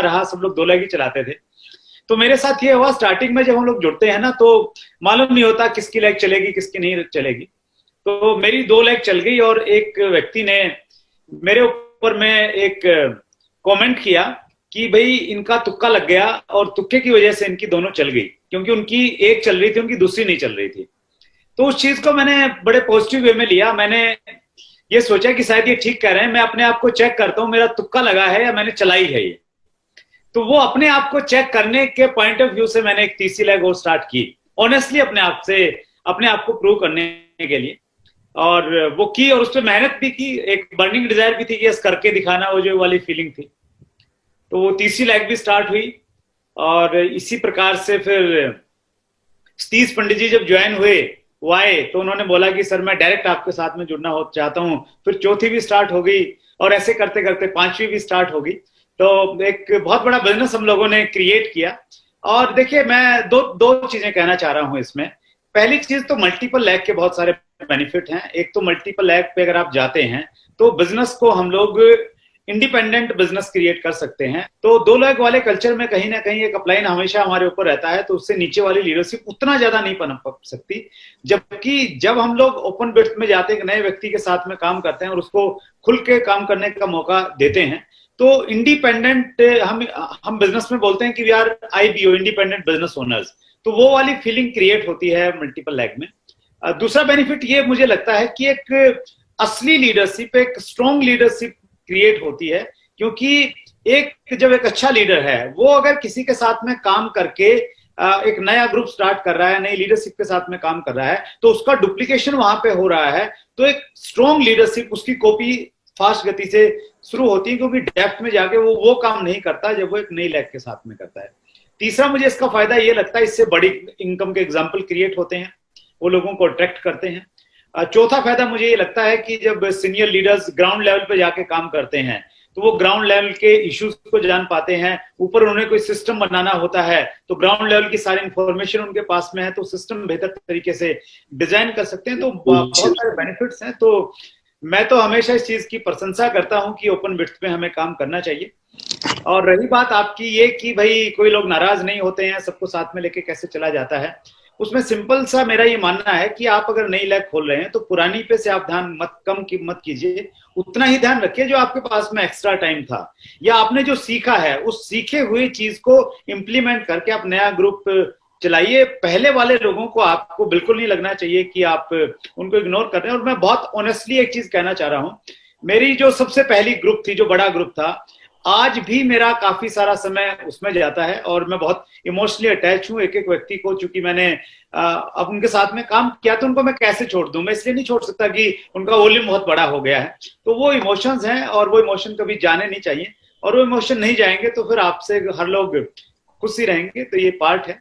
का रहा, सब लोग 2 लेग ही चलाते थे। तो मेरे साथ ये हुआ, स्टार्टिंग में जब हम लोग जुड़ते हैं ना तो मालूम नहीं होता किसकी लेग चलेगी किसकी नहीं चलेगी। तो मेरी 2 लेग चल गई और एक व्यक्ति ने मेरे ऊपर में एक कमेंट किया कि भाई इनका तुक्का लग गया और तुक्के की वजह से इनकी दोनों चल गई, क्योंकि उनकी एक चल रही थी, उनकी दूसरी नहीं चल रही थी। तो उस चीज को मैंने बड़े पॉजिटिव वे में लिया। मैंने ये सोचा कि शायद ये ठीक कह रहे हैं, मैं अपने आप को चेक करता हूं मेरा तुक्का लगा है या मैंने चलाई है ये। तो वो अपने आप को चेक करने के पॉइंट ऑफ व्यू से मैंने एक तीसरी लेग और स्टार्ट की, ऑनेस्टली अपने आप से, अपने आप को प्रूव करने के लिए। और वो की और उस पर मेहनत भी की, एक बर्निंग डिजायर भी थी कि यस करके दिखाना, वो जो वाली फीलिंग थी। तो वो तीसरी लेग भी स्टार्ट हुई और इसी प्रकार से फिर सतीश पंडित जी जब ज्वाइन हुए, वो आए तो उन्होंने बोला कि सर मैं डायरेक्ट आपके साथ में जुड़ना हो चाहता हूं। फिर चौथी भी स्टार्ट हो गई और ऐसे करते करते 5वीं भी स्टार्ट हो गई। तो एक बहुत बड़ा बिजनेस हम लोगों ने क्रिएट किया। और देखिए मैं दो चीजें कहना चाह रहा हूं इसमें। पहली चीज तो मल्टीपल लेग के बहुत सारे बेनिफिट हैं। एक तो मल्टीपल लेग पे अगर आप जाते हैं तो बिजनेस को हम लोग इंडिपेंडेंट बिजनेस क्रिएट कर सकते हैं। तो 2 लेग वाले कल्चर में कहीं ना कहीं एक अपलाइन हमेशा हमारे ऊपर रहता है, तो उससे नीचे वाली लीडरशिप उतना ज्यादा नहीं पनप सकती। जबकि जब हम लोग ओपन बिट्स में जाते हैं, नए व्यक्ति के साथ में काम करते हैं और उसको खुल के काम करने का मौका देते हैं, तो इंडिपेंडेंट हम बिजनेस में बोलते हैं कि we are IBO, independent business owners. तो वो वाली फीलिंग क्रिएट होती है मल्टीपल लेग में। दूसरा बेनिफिट ये मुझे लगता है कि एक असली लीडरशिप, एक स्ट्रॉन्ग लीडरशिप क्रिएट होती है। क्योंकि जब एक अच्छा लीडर है वो अगर किसी के साथ में काम करके एक नया ग्रुप स्टार्ट कर रहा है, नई लीडरशिप के साथ में काम कर रहा है, तो उसका डुप्लीकेशन वहां पे हो रहा है। तो एक स्ट्रॉन्ग लीडरशिप, उसकी कॉपी फास्ट गति से शुरू होती है, क्योंकि डेप्थ में जाके वो काम नहीं करता जब वो एक नई लेग के साथ में करता है। तीसरा मुझे इसका फायदा ये लगता है, इससे बड़ी इनकम के एग्जाम्पल क्रिएट होते हैं, वो लोगों को अट्रैक्ट करते हैं। चौथा फायदा मुझे ये लगता है कि जब सीनियर लीडर्स ग्राउंड लेवल पे जाके काम करते हैं तो वो ग्राउंड लेवल के इश्यूज को जान पाते हैं। ऊपर उन्हें कोई सिस्टम बनाना होता है तो ग्राउंड लेवल की सारी इंफॉर्मेशन उनके पास में है, तो सिस्टम बेहतर तरीके से डिजाइन कर सकते हैं। तो बहुत सारे बेनिफिट्स हैं। तो मैं तो हमेशा इस चीज की प्रशंसा करता हूं कि ओपन बिट्स में हमें काम करना चाहिए। और रही बात आपकी ये कि भाई कोई लोग नाराज नहीं होते हैं, सबको साथ में लेके कैसे चला जाता है, उसमें सिंपल सा मेरा ये मानना है कि आप अगर नई लेग खोल रहे हैं तो पुरानी पे से आप ध्यान मत कीजिए, उतना ही ध्यान रखिए जो आपके पास में एक्स्ट्रा टाइम था या आपने जो सीखा है उस सीखे हुए चीज को इम्प्लीमेंट करके आप नया ग्रुप चलाइए। पहले वाले लोगों को आपको बिल्कुल नहीं लगना चाहिए कि आप उनको इग्नोर कर रहे हैं। और मैं बहुत ऑनेस्टली एक चीज कहना चाह रहा हूं, मेरी जो सबसे पहली ग्रुप थी, जो बड़ा ग्रुप था, आज भी मेरा काफी सारा समय उसमें जाता है और मैं बहुत इमोशनली अटैच हूँ एक एक व्यक्ति को। चूंकि मैंने अब उनके साथ में काम किया तो उनको मैं कैसे छोड़ दूं, मैं इसलिए नहीं छोड़ सकता कि उनका वॉल्यूम बहुत बड़ा हो गया है। तो वो इमोशंस हैं और वो इमोशन कभी जाने नहीं चाहिए, और वो इमोशन नहीं जाएंगे तो फिर आपसे हर लोग खुश ही रहेंगे। तो ये पार्ट है।